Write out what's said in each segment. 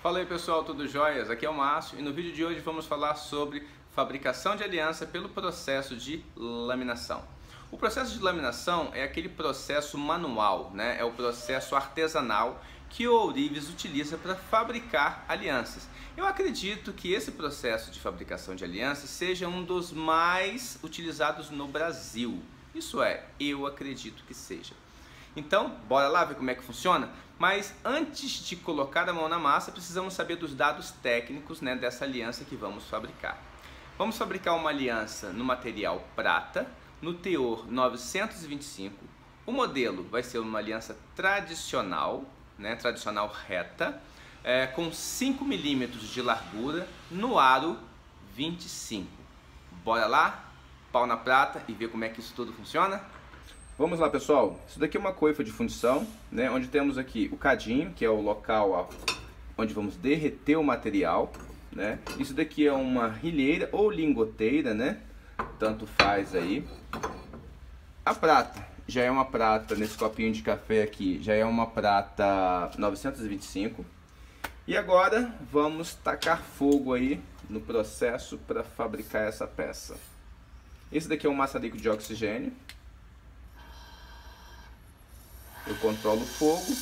Fala aí pessoal, tudo jóias? Aqui é o Márcio e no vídeo de hoje vamos falar sobre fabricação de aliança pelo processo de laminação. O processo de laminação é aquele processo manual, né? É o processo artesanal que o ourives utiliza para fabricar alianças. Eu acredito que esse processo de fabricação de alianças seja um dos mais utilizados no Brasil. Isso é, eu acredito que seja. Então, bora lá ver como é que funciona? Mas antes de colocar a mão na massa, precisamos saber dos dados técnicos, né, dessa aliança que vamos fabricar. Vamos fabricar uma aliança no material prata, no teor 925. O modelo vai ser uma aliança tradicional, né, tradicional reta, com 5 milímetros de largura, no aro 25. Bora lá? Pau na prata e ver como é que isso tudo funciona? Vamos lá pessoal, isso daqui é uma coifa de fundição, né, onde temos aqui o cadinho, que é o local onde vamos derreter o material, né. Isso daqui é uma rilheira ou lingoteira, né, tanto faz aí. A prata já é uma prata, nesse copinho de café aqui, já é uma prata 925. E agora vamos tacar fogo aí no processo para fabricar essa peça. Esse daqui é um maçarico de oxigênio. Eu controlo o fogo.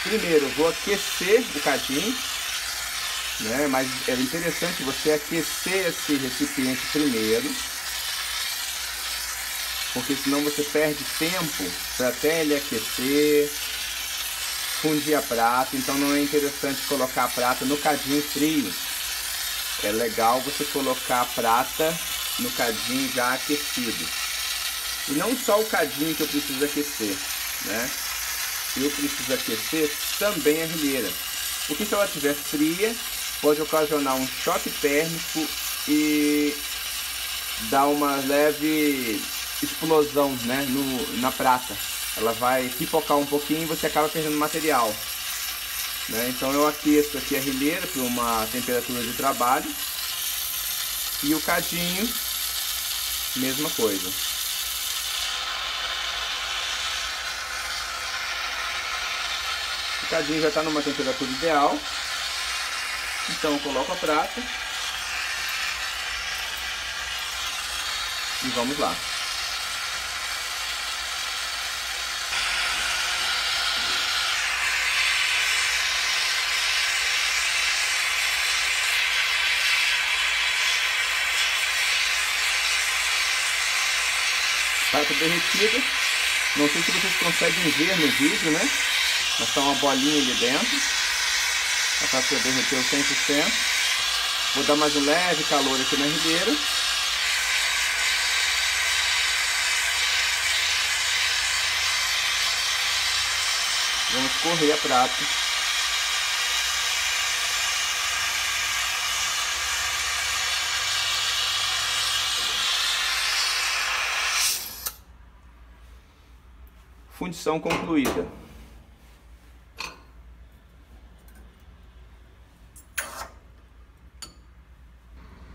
Primeiro eu vou aquecer o cadinho, né? Mas é interessante você aquecer esse recipiente primeiro, porque senão você perde tempo para até ele aquecer, fundir a prata. Então não é interessante colocar a prata no cadinho frio. É legal você colocar a prata no cadinho já aquecido. E não só o cadinho que eu preciso aquecer, né? Eu preciso aquecer também a rilheira, porque se ela estiver fria, pode ocasionar um choque térmico e dar uma leve explosão, né, na prata. Ela vai pipocar um pouquinho e você acaba perdendo material, né? Então eu aqueço aqui a rilheira para uma temperatura de trabalho e o cadinho, mesma coisa. O cadinho já está numa temperatura ideal, então eu coloco a prata e vamos lá. Prata derretida, não sei se vocês conseguem ver no vídeo, né? Mas está uma bolinha ali dentro. A prata derreteu 100%. Vou dar mais um leve calor aqui na rilheira. Vamos correr a prata. Fundição concluída.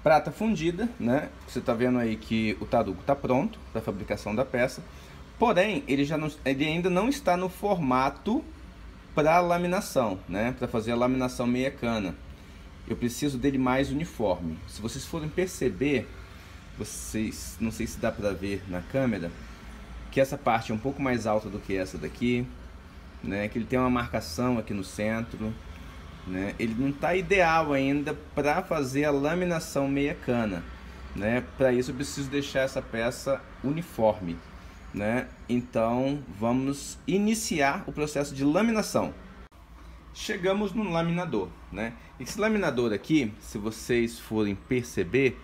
Prata fundida, né? Você está vendo aí que o tarugo está pronto para a fabricação da peça. Porém, ele ainda não está no formato para laminação, né? Para fazer a laminação meia cana. Eu preciso dele mais uniforme. Se vocês forem perceber, não sei se dá para ver na câmera, que essa parte é um pouco mais alta do que essa daqui, né? Que ele tem uma marcação aqui no centro, né? Ele não está ideal ainda para fazer a laminação meia cana, né? Para isso eu preciso deixar essa peça uniforme, né? Então vamos iniciar o processo de laminação. Chegamos no laminador, né? Esse laminador aqui, se vocês forem perceber,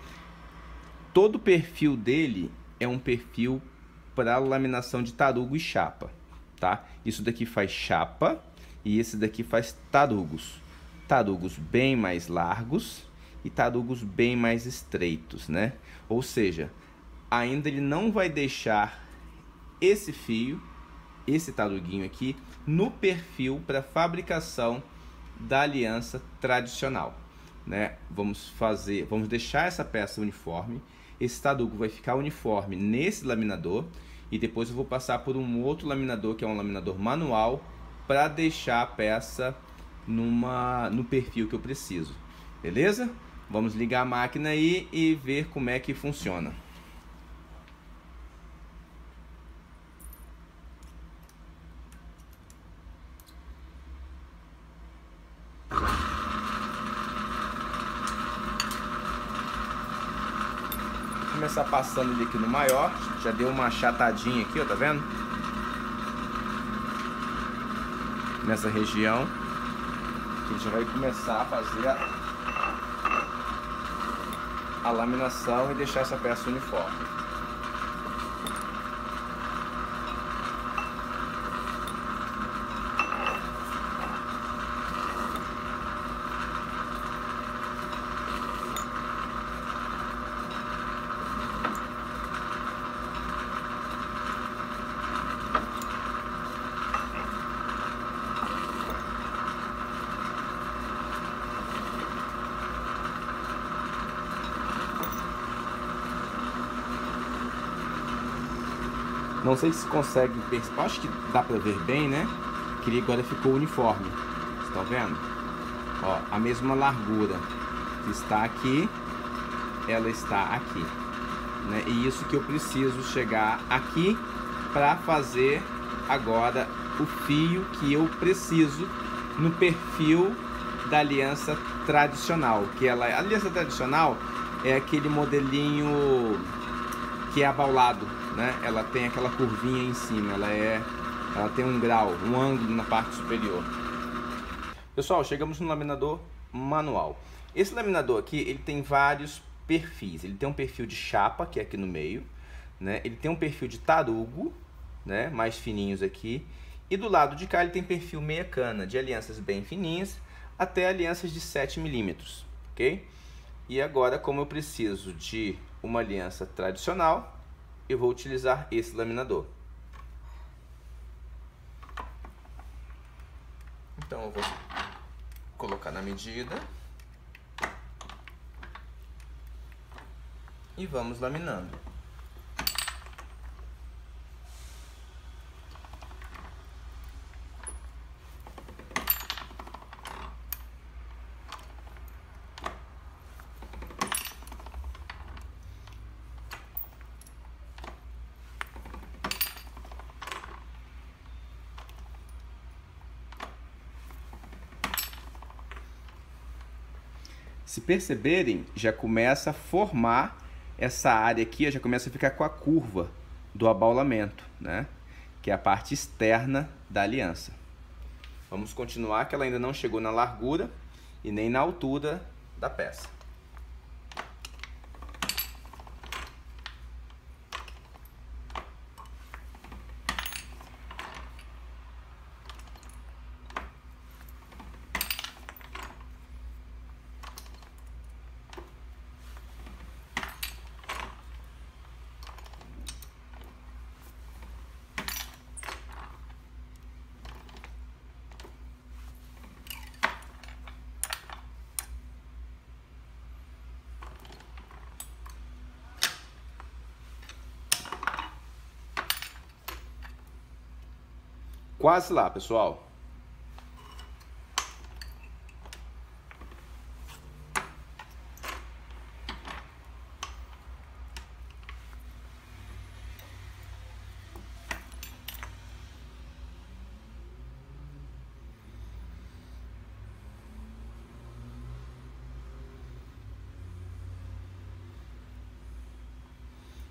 todo o perfil dele é um perfil para laminação de tarugo e chapa, tá? Isso daqui faz chapa e esse daqui faz tarugos. Tarugos bem mais largos e tarugos bem mais estreitos, né? Ou seja, ainda ele não vai deixar esse fio, esse taruguinho aqui, no perfil para fabricação da aliança tradicional, né? Vamos deixar essa peça uniforme. Esse tarugo vai ficar uniforme nesse laminador e depois eu vou passar por um outro laminador, que é um laminador manual, para deixar a peça no perfil que eu preciso, beleza? Vamos ligar a máquina aí e ver como é que funciona. Vou começar passando ele aqui no maior, já deu uma achatadinha aqui, ó, tá vendo? Nessa região, a gente vai começar a fazer a laminação e deixar essa peça uniforme. Não sei se consegue perceber, acho que dá pra ver bem, né? Que ele agora ficou uniforme. Vocês estão vendo? Ó, a mesma largura que está aqui, ela está aqui, né? E isso que eu preciso chegar aqui para fazer agora o fio que eu preciso no perfil da aliança tradicional. A aliança tradicional é aquele modelinho que é abaulado, né? Ela tem aquela curvinha em cima, ela tem um grau, um ângulo na parte superior. Pessoal, chegamos no laminador manual. Esse laminador aqui, ele tem vários perfis. Ele tem um perfil de chapa, que é aqui no meio, né? Ele tem um perfil de tarugo, né? Mais fininhos aqui. E do lado de cá ele tem perfil meia cana, de alianças bem fininhas até alianças de 7 milímetros, ok? E agora, como eu preciso de uma aliança tradicional, eu vou utilizar esse laminador. Então eu vou colocar na medida e vamos laminando. Se perceberem, já começa a formar essa área aqui, já começa a ficar com a curva do abaulamento, né? Que é a parte externa da aliança. Vamos continuar, que ela ainda não chegou na largura e nem na altura da peça. Quase lá, pessoal.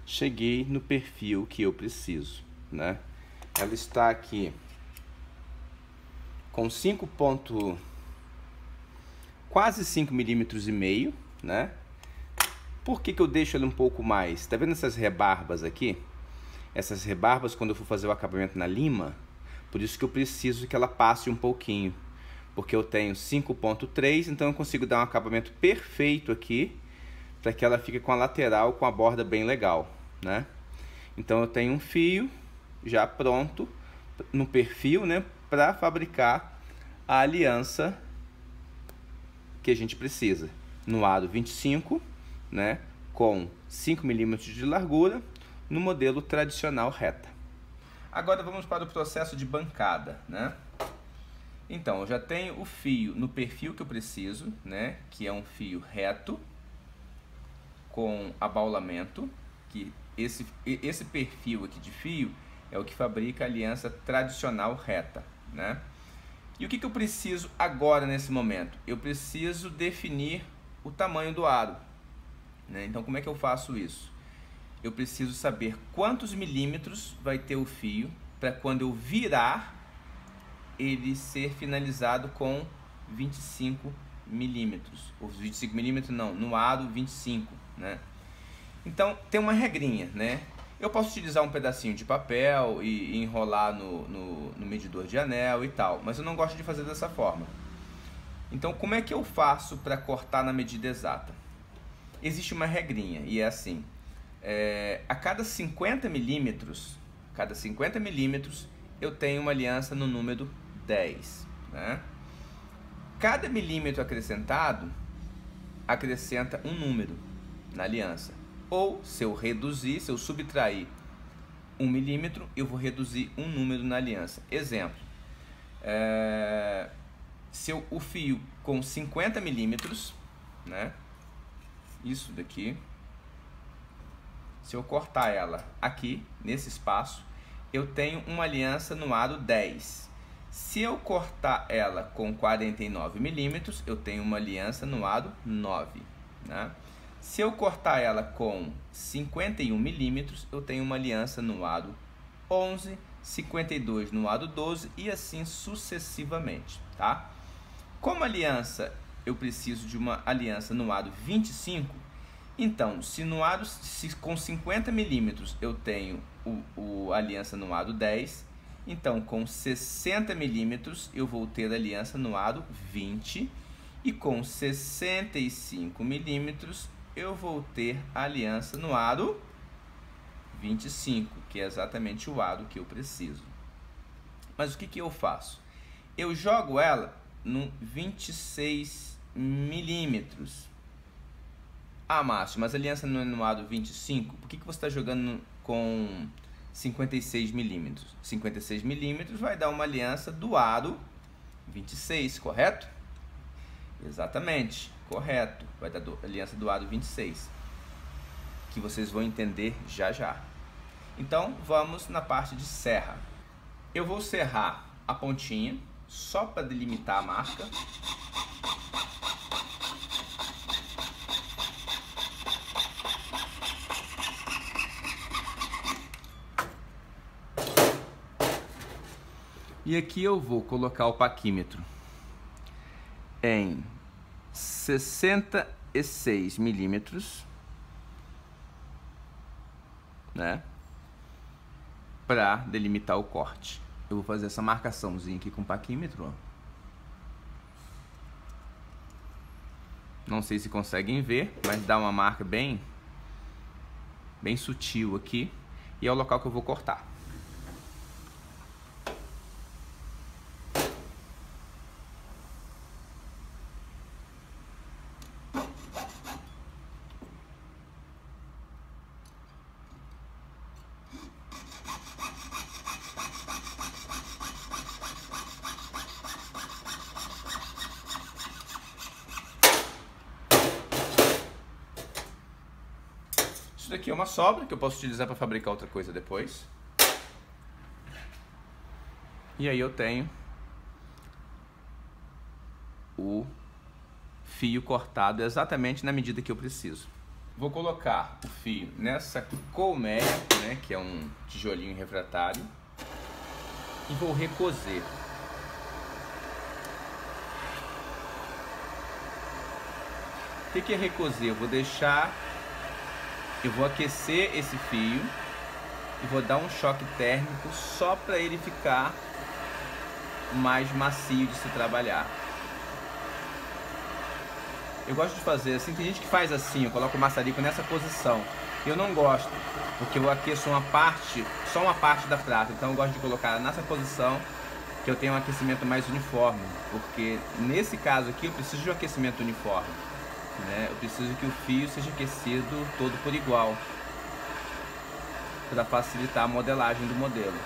Cheguei no perfil que eu preciso, né? Ela está aqui com quase 5 milímetros e meio, né? Por que eu deixo ela um pouco mais? Tá vendo essas rebarbas aqui? Essas rebarbas, quando eu for fazer o acabamento na lima, por isso que eu preciso que ela passe um pouquinho, porque eu tenho 5.3, então eu consigo dar um acabamento perfeito aqui, para que ela fique com a lateral, com a borda bem legal, né? Então eu tenho um fio já pronto no perfil, né, para fabricar a aliança que a gente precisa, no aro 25, né, com 5 milímetros de largura, no modelo tradicional reta. Agora vamos para o processo de bancada, né? Então, eu já tenho o fio no perfil que eu preciso, né? Que é um fio reto com abaulamento, que esse perfil aqui de fio é o que fabrica a aliança tradicional reta, né? E o que eu preciso agora nesse momento? Eu preciso definir o tamanho do aro, né? Então, como é que eu faço isso? Eu preciso saber quantos milímetros vai ter o fio para quando eu virar ele ser finalizado com 25 milímetros, ou 25 milímetros não, no aro 25, né? Então tem uma regrinha, né? Eu posso utilizar um pedacinho de papel e enrolar no medidor de anel e tal, mas eu não gosto de fazer dessa forma. Então como é que eu faço para cortar na medida exata? Existe uma regrinha e é assim, a cada 50 milímetros eu tenho uma aliança no número 10, né? Cada milímetro acrescentado acrescenta um número na aliança. Ou se eu subtrair 1 milímetro, eu vou reduzir um número na aliança. Exemplo, se o fio com 50 milímetros, né? Isso daqui, se eu cortar ela aqui, nesse espaço, eu tenho uma aliança no aro 10. Se eu cortar ela com 49 milímetros, eu tenho uma aliança no aro 9, né? Se eu cortar ela com 51 milímetros, eu tenho uma aliança no aro 11, 52 no aro 12 e assim sucessivamente, tá? Como aliança, eu preciso de uma aliança no aro 25, então, se com 50 milímetros eu tenho a aliança no aro 10, então com 60 milímetros eu vou ter a aliança no aro 20 e com 65 milímetros eu vou ter a aliança no aro 25, que é exatamente o aro que eu preciso. Mas o que eu faço? Eu jogo ela no 26 milímetros. Ah, Márcio, mas a aliança não é no aro 25? Por que você está jogando com 56 milímetros? 56 milímetros vai dar uma aliança do aro 26, correto? Exatamente, correto. Vai dar aliança do aro 26, que vocês vão entender já já. Então, vamos na parte de serra. Eu vou serrar a pontinha, só para delimitar a marca. E aqui eu vou colocar o paquímetro em 66 milímetros, né? Para delimitar o corte. Eu vou fazer essa marcaçãozinha aqui com o paquímetro, ó. Não sei se conseguem ver, mas dá uma marca bem sutil aqui. E é o local que eu vou cortar. Isso daqui é uma sobra que eu posso utilizar para fabricar outra coisa depois. E aí eu tenho o fio cortado exatamente na medida que eu preciso. Vou colocar o fio nessa colmeia, né, que é um tijolinho refratário, e vou recoser. O que é recoser? Eu vou aquecer esse fio e vou dar um choque térmico só para ele ficar mais macio de se trabalhar. Eu gosto de fazer assim, tem gente que faz assim, eu coloco o maçarico nessa posição. Eu não gosto, porque eu aqueço só uma parte da prata, então eu gosto de colocar nessa posição que eu tenho um aquecimento mais uniforme, porque nesse caso aqui eu preciso de um aquecimento uniforme. Né? Eu preciso que o fio seja aquecido todo por igual, para facilitar a modelagem do modelo,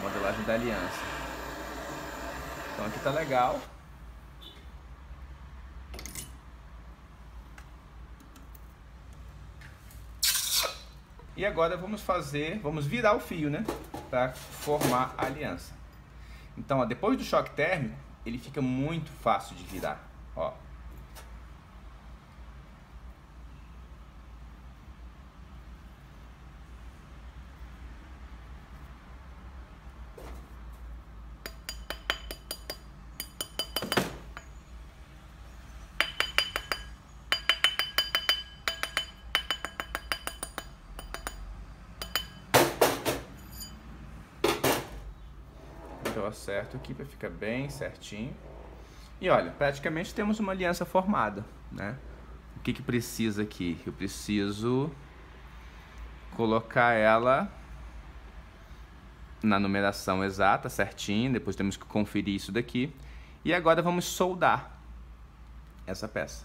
modelagem da aliança. Então aqui tá legal. E agora vamos virar o fio, né? Para formar a aliança. Então, ó, depois do choque térmico, ele fica muito fácil de virar, ó. Eu acerto aqui para ficar bem certinho. E olha, praticamente temos uma aliança formada, né? O que precisa aqui? Eu preciso colocar ela na numeração exata, certinho. Depois temos que conferir isso daqui. E agora vamos soldar essa peça.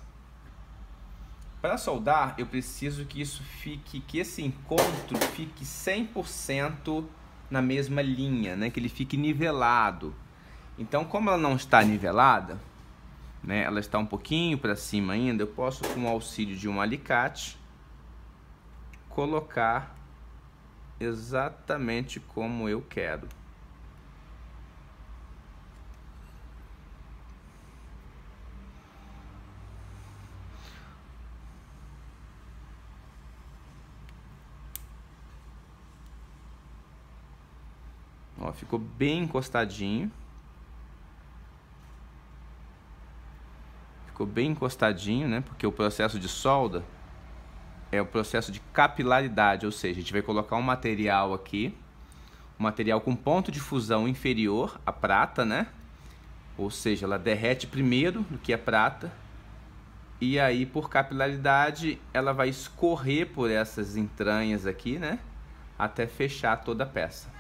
Para soldar, eu preciso que que esse encontro fique 100% na mesma linha, né? Que ele fique nivelado. Então, como ela não está nivelada, né? Ela está um pouquinho para cima ainda, eu posso, com o auxílio de um alicate, colocar exatamente como eu quero. Ó, ficou bem encostadinho. Ficou bem encostadinho, né? Porque o processo de solda é o processo de capilaridade, ou seja, a gente vai colocar um material aqui, um material com ponto de fusão inferior à prata, né? Ou seja, ela derrete primeiro do que a prata. E aí, por capilaridade, ela vai escorrer por essas entranhas aqui, né? Até fechar toda a peça.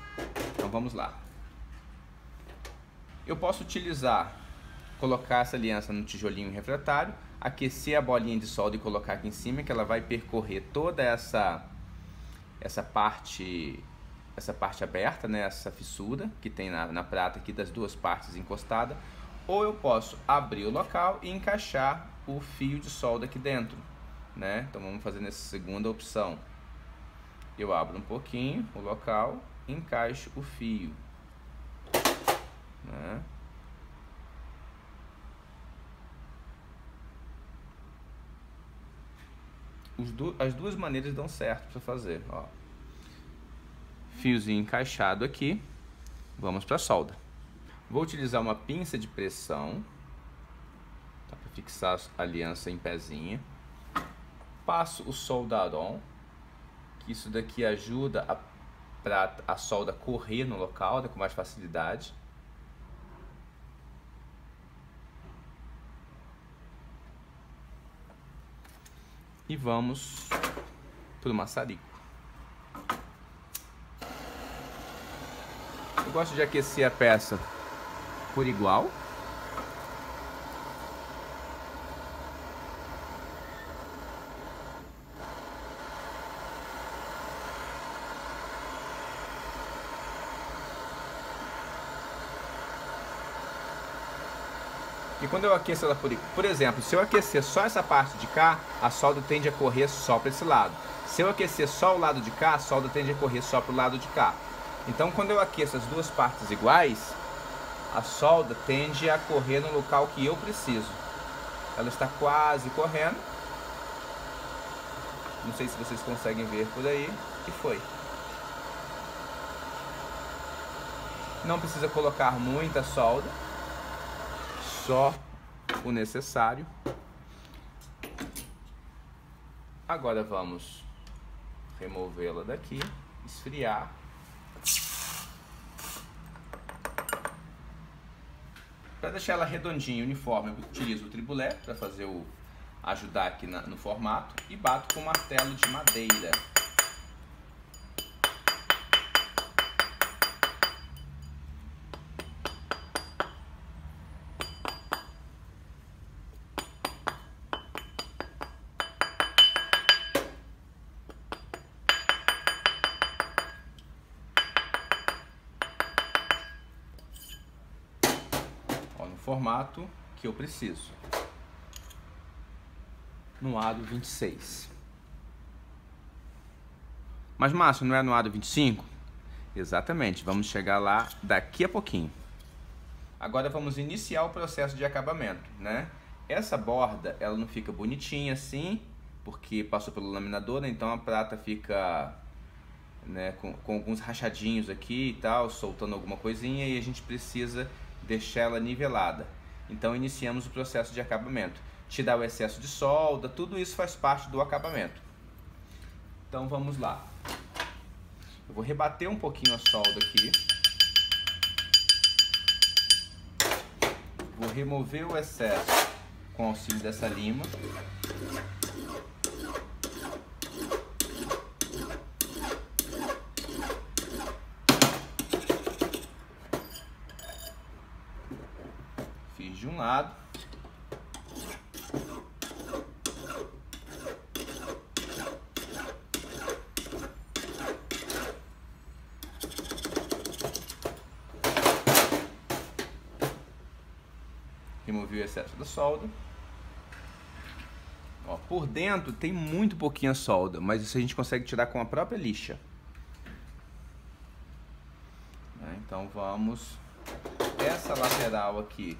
Então vamos lá. Eu posso colocar essa aliança no tijolinho refratário, aquecer a bolinha de solda e colocar aqui em cima, que ela vai percorrer toda essa parte aberta, né? Essa fissura que tem na prata aqui das duas partes encostadas. Ou eu posso abrir o local e encaixar o fio de solda aqui dentro, né? Então vamos fazer nessa segunda opção. Eu abro um pouquinho o local, encaixo o fio, né? As duas maneiras dão certo para fazer, ó. Fiozinho encaixado aqui, vamos para a solda. Vou utilizar uma pinça de pressão, tá, para fixar a aliança em pezinha. Passo o soldaron, que isso daqui ajuda a solda correr no local, né, com mais facilidade. E vamos para o maçarico. Eu gosto de aquecer a peça por igual. E quando eu aqueço ela por exemplo, se eu aquecer só essa parte de cá, a solda tende a correr só para esse lado. Se eu aquecer só o lado de cá, a solda tende a correr só para o lado de cá. Então, quando eu aqueço as duas partes iguais, a solda tende a correr no local que eu preciso. Ela está quase correndo. Não sei se vocês conseguem ver por aí. E foi. Não precisa colocar muita solda. Só o necessário. Agora vamos removê-la daqui, esfriar. Para deixar ela redondinha e uniforme, eu utilizo o tribulé para fazer ajudar aqui no formato e bato com martelo de madeira. formato que eu preciso, no aro 26. Mas, Márcio, não é no aro 25? Exatamente, vamos chegar lá daqui a pouquinho. Agora vamos iniciar o processo de acabamento, né? Essa borda, ela não fica bonitinha assim, porque passou pelo laminador, né? Então a prata fica, né, com alguns rachadinhos aqui e tal, soltando alguma coisinha, e a gente precisa deixar ela nivelada. Então iniciamos o processo de acabamento. Tirar o excesso de solda, tudo isso faz parte do acabamento. Então vamos lá. Eu vou rebater um pouquinho a solda aqui. Vou remover o excesso com o auxílio dessa lima. Fiz de um lado. Removi o excesso da solda. Ó, por dentro tem muito pouquinha solda, mas isso a gente consegue tirar com a própria lixa. Então vamos... Essa lateral aqui,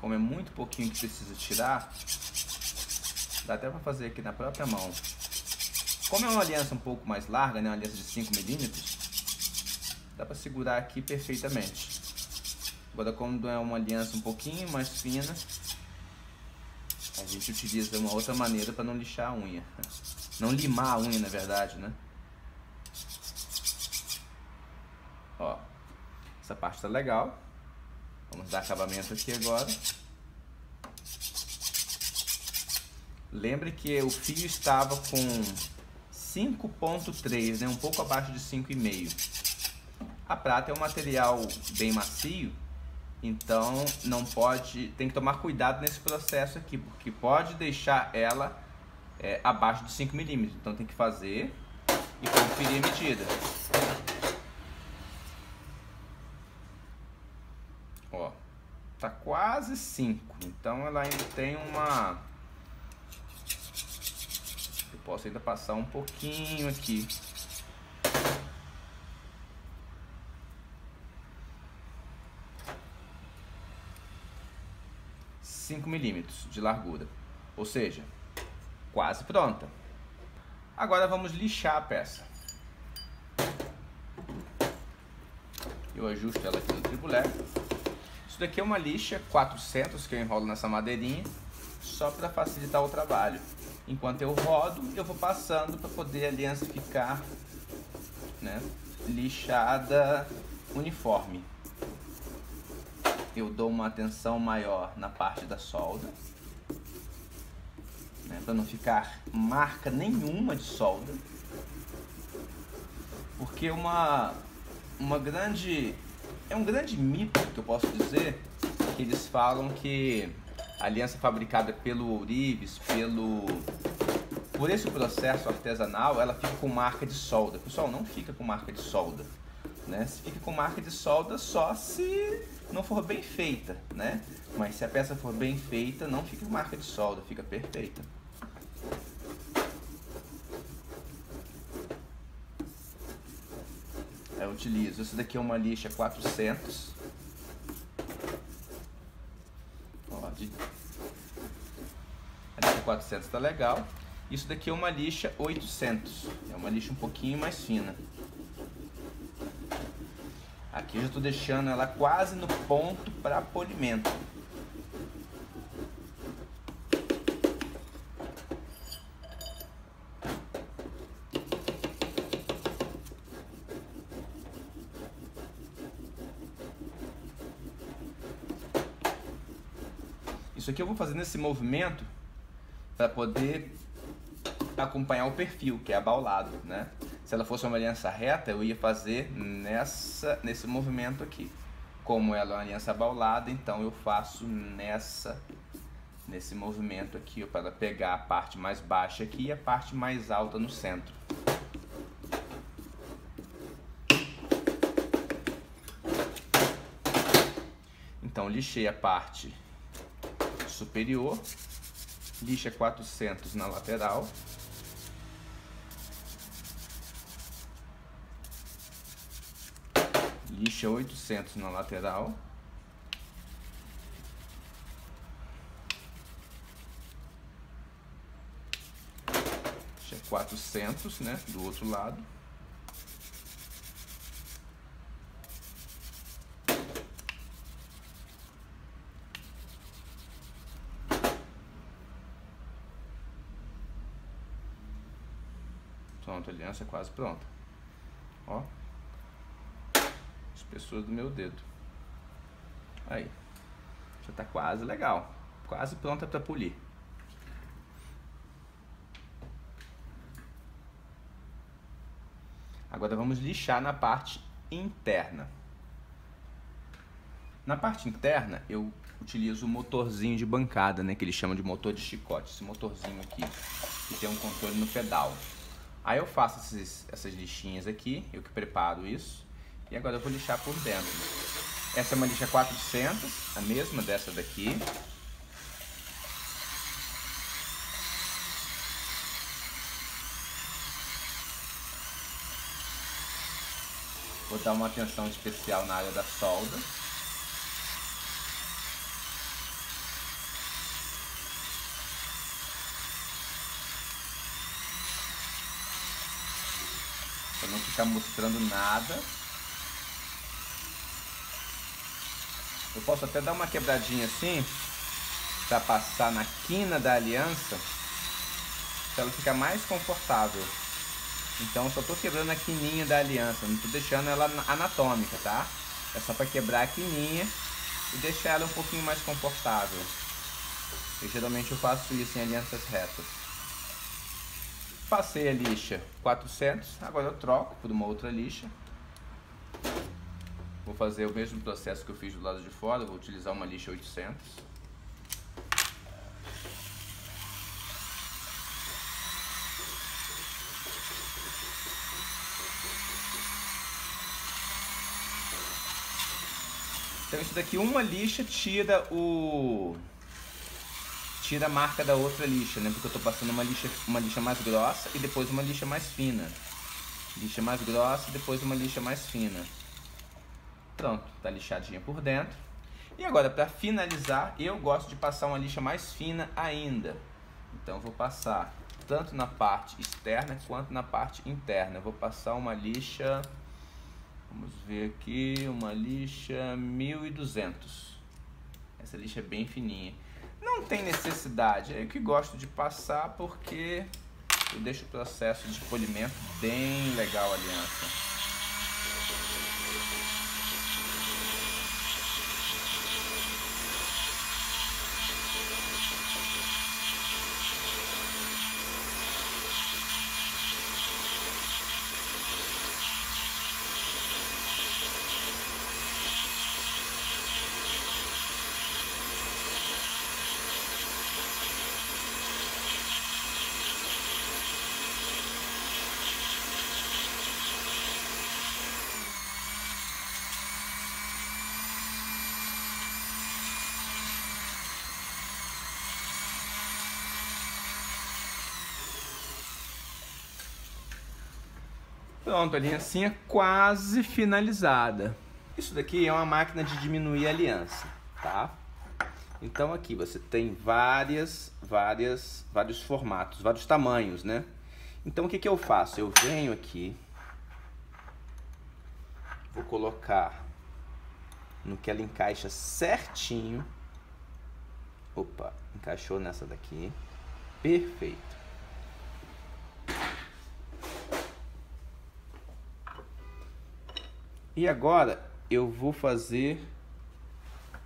como é muito pouquinho que precisa tirar, dá até para fazer aqui na própria mão. Como é uma aliança um pouco mais larga, né, uma aliança de 5 milímetros, dá para segurar aqui perfeitamente. Agora, quando é uma aliança um pouquinho mais fina, a gente utiliza uma outra maneira para não lixar a unha. Não limar a unha, na verdade, né? Ó, essa parte tá legal. Vamos dar acabamento aqui agora. Lembre que o fio estava com 5,3, né? Um pouco abaixo de 5,5. A prata é um material bem macio, então não pode, tem que tomar cuidado nesse processo aqui, porque pode deixar ela abaixo de 5 milímetros. Então tem que fazer e conferir a medida. Ó, tá quase 5, então ela ainda tem uma... Eu posso ainda passar um pouquinho aqui. milímetros de largura, ou seja, quase pronta. Agora vamos lixar a peça. Eu ajusto ela aqui no tribulé. Isso daqui é uma lixa 400 que eu enrolo nessa madeirinha, só para facilitar o trabalho. Enquanto eu rodo, eu vou passando para poder a aliança ficar, né, lixada uniforme. Eu dou uma atenção maior na parte da solda, né, para não ficar marca nenhuma de solda, porque é um grande mito que eu posso dizer, que eles falam que a aliança fabricada pelo ourives, por esse processo artesanal, ela fica com marca de solda. Pessoal, não fica com marca de solda, né? Se fica com marca de solda só se não for bem feita, né? Mas se a peça for bem feita, não fica com marca de solda, fica perfeita. Eu utilizo, esse daqui é uma lixa 400. Ó, a lixa 400 tá legal. Isso daqui é uma lixa 800, é uma lixa um pouquinho mais fina. Aqui eu já estou deixando ela quase no ponto para polimento. Isso aqui eu vou fazer nesse movimento para poder acompanhar o perfil, que é abaulado, né? Se ela fosse uma aliança reta, eu ia fazer nesse movimento aqui. Como ela é uma aliança abaulada, então eu faço nesse movimento aqui, para pegar a parte mais baixa aqui e a parte mais alta no centro. Então, lixei a parte superior, lixa 400 na lateral. Lixa 800 na lateral. Lixa 400, né, do outro lado. Pronto, a aliança é quase pronta. Ó. Espessura do meu dedo. Aí. Já tá quase legal. Quase pronta para polir. Agora vamos lixar na parte interna. Na parte interna eu utilizo o motorzinho de bancada, né, que eles chamam de motor de chicote. Esse motorzinho aqui, que tem um controle no pedal. Aí eu faço essas lixinhas aqui, eu que preparo isso. E agora eu vou lixar por dentro. Essa é uma lixa 400, a mesma dessa daqui. Vou dar uma atenção especial na área da solda. Para não ficar mostrando nada. Eu posso até dar uma quebradinha assim, para passar na quina da aliança, para ela ficar mais confortável. Então eu só estou quebrando a quininha da aliança, não estou deixando ela anatômica, tá? É só para quebrar a quininha e deixar ela um pouquinho mais confortável. E geralmente eu faço isso em alianças retas. Passei a lixa 400, agora eu troco por uma outra lixa. Vou fazer o mesmo processo que eu fiz do lado de fora, vou utilizar uma lixa 800. Então isso daqui, uma lixa tira a marca da outra lixa, né? Porque eu tô passando uma lixa mais grossa e depois uma lixa mais fina. Lixa mais grossa e depois uma lixa mais fina. Pronto, tá lixadinha por dentro. E agora, para finalizar, eu gosto de passar uma lixa mais fina ainda. Então eu vou passar tanto na parte externa quanto na parte interna. Eu vou passar uma lixa, vamos ver aqui, uma lixa 1200. Essa lixa é bem fininha. Não tem necessidade, é eu que gosto de passar porque eu deixo o processo de polimento bem legal a aliança. Pronto, a aliancinha quase finalizada. Isso daqui é uma máquina de diminuir a aliança, tá? Então aqui você tem vários formatos, vários tamanhos, né? Então o que que eu faço? Eu venho aqui, vou colocar no que ela encaixa certinho. Opa, encaixou nessa daqui. Perfeito. E agora eu vou fazer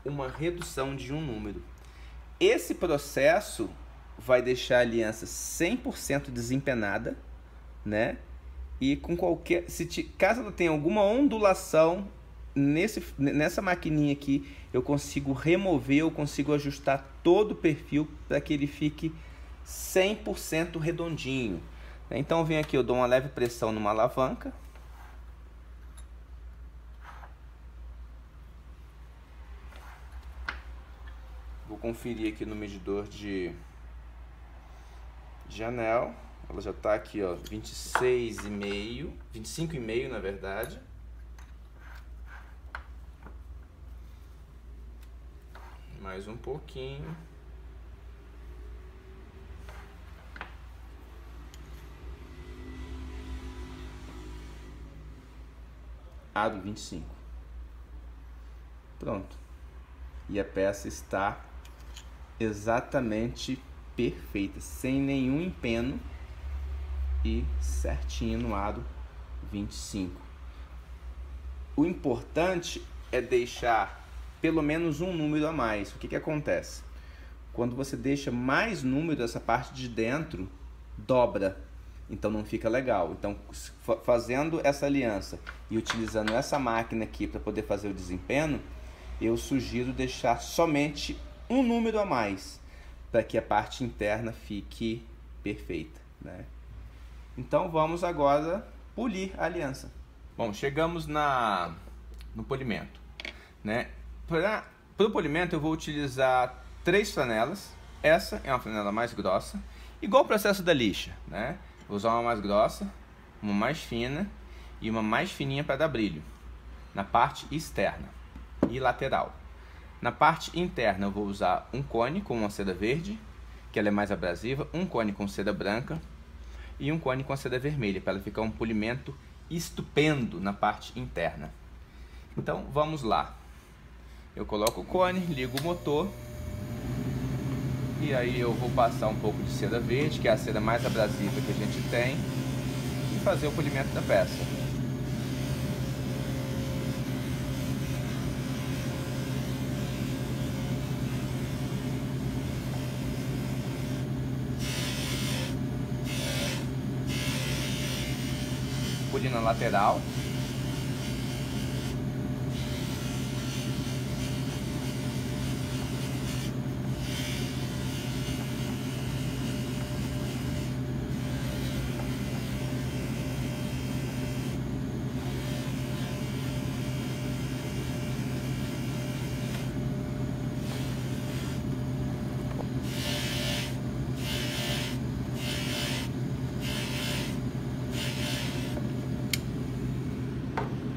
uma redução de um número. Esse processo vai deixar a aliança 100% desempenada, né? E com qualquer, caso ela tenha alguma ondulação nessa maquininha aqui, eu consigo remover, eu consigo ajustar todo o perfil para que ele fique 100% redondinho. Então eu venho aqui, eu dou uma leve pressão numa alavanca. Vou conferir aqui no medidor de anel. Ela já está aqui, ó, 26,5, 25,5 na verdade. Mais um pouquinho. Aro 25. Pronto. E a peça está exatamente perfeita, sem nenhum empeno e certinho no aro 25. O importante é deixar pelo menos um número a mais. O que acontece? Quando você deixa mais número, essa parte de dentro dobra, então não fica legal. Então, fazendo essa aliança e utilizando essa máquina aqui para poder fazer o desempenho, eu sugiro deixar somente um número a mais, para que a parte interna fique perfeita, né? Então vamos agora polir a aliança. Bom, chegamos no polimento, né? Para o polimento eu vou utilizar 3 flanelas. Essa é uma flanela mais grossa, igual o processo da lixa, né? Vou usar uma mais grossa, uma mais fina e uma mais fininha para dar brilho na parte externa e lateral. Na parte interna eu vou usar um cone com uma seda verde, que ela é mais abrasiva, um cone com seda branca e um cone com seda vermelha, para ela ficar um polimento estupendo na parte interna. Então vamos lá. Eu coloco o cone, ligo o motor e aí eu vou passar um pouco de seda verde, que é a seda mais abrasiva que a gente tem, e fazer o polimento da peça. Polir na lateral.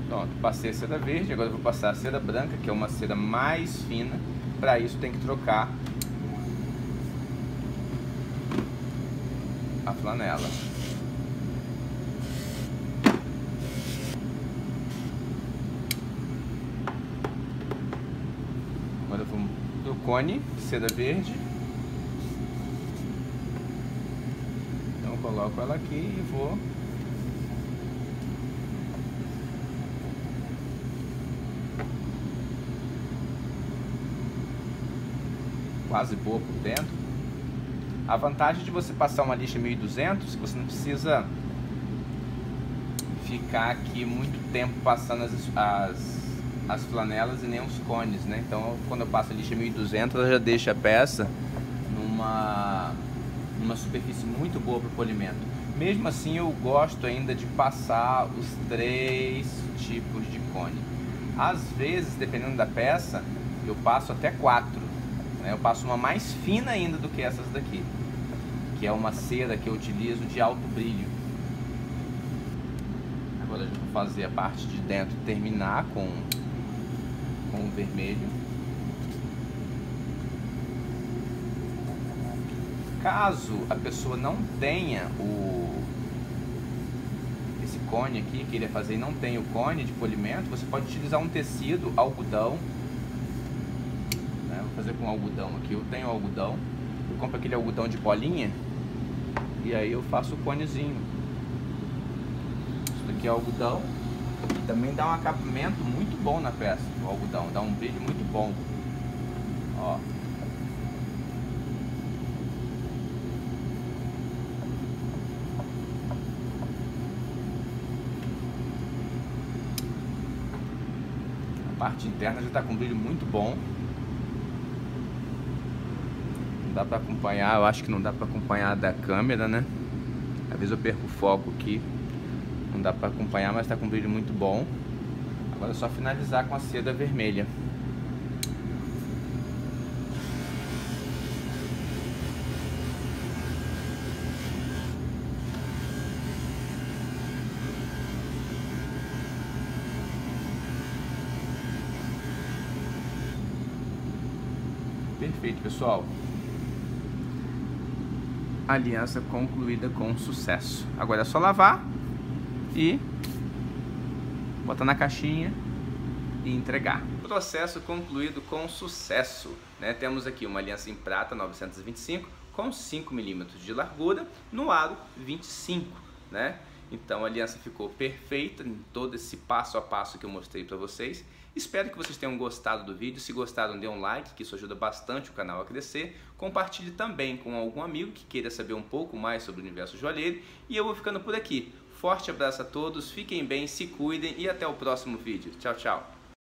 Pronto, passei a seda verde, agora eu vou passar a seda branca, que é uma seda mais fina. Para isso tem que trocar a flanela. Agora eu vou pro cone, seda verde. Então eu coloco ela aqui e vou quase boa por dentro. A vantagem de você passar uma lixa 1200, você não precisa ficar aqui muito tempo passando as flanelas e nem os cones, né? Então quando eu passo a lixa 1200, ela já deixa a peça numa superfície muito boa para o polimento. Mesmo assim eu gosto ainda de passar os 3 tipos de cone. Às vezes, dependendo da peça, eu passo até 4. Eu passo uma mais fina ainda do que essas daqui, que é uma cera que eu utilizo de alto brilho. Agora eu vou fazer a parte de dentro terminar com o vermelho. Caso a pessoa não tenha esse cone aqui, queira fazer e não tenha o cone de polimento, você pode utilizar um tecido, algodão. Vou fazer com algodão aqui. Eu tenho algodão, eu compro aquele algodão de bolinha e aí eu faço o conezinho. Isso daqui é algodão e também dá um acabamento muito bom na peça. O algodão dá um brilho muito bom. Ó. A parte interna já está com um brilho muito bom. Dá para acompanhar, eu acho que não dá para acompanhar da câmera, né? Às vezes eu perco o foco aqui, não dá para acompanhar, mas está com um brilho muito bom. Agora é só finalizar com a seda vermelha. Perfeito, pessoal. Aliança concluída com sucesso. Agora é só lavar e botar na caixinha e entregar. Processo concluído com sucesso, né? Temos aqui uma aliança em prata 925 com 5 milímetros de largura no aro 25, né? Então a aliança ficou perfeita em todo esse passo a passo que eu mostrei para vocês. Espero que vocês tenham gostado do vídeo. Se gostaram, dê um like, que isso ajuda bastante o canal a crescer. Compartilhe também com algum amigo que queira saber um pouco mais sobre o universo joalheiro. E eu vou ficando por aqui. Forte abraço a todos, fiquem bem, se cuidem e até o próximo vídeo. Tchau, tchau!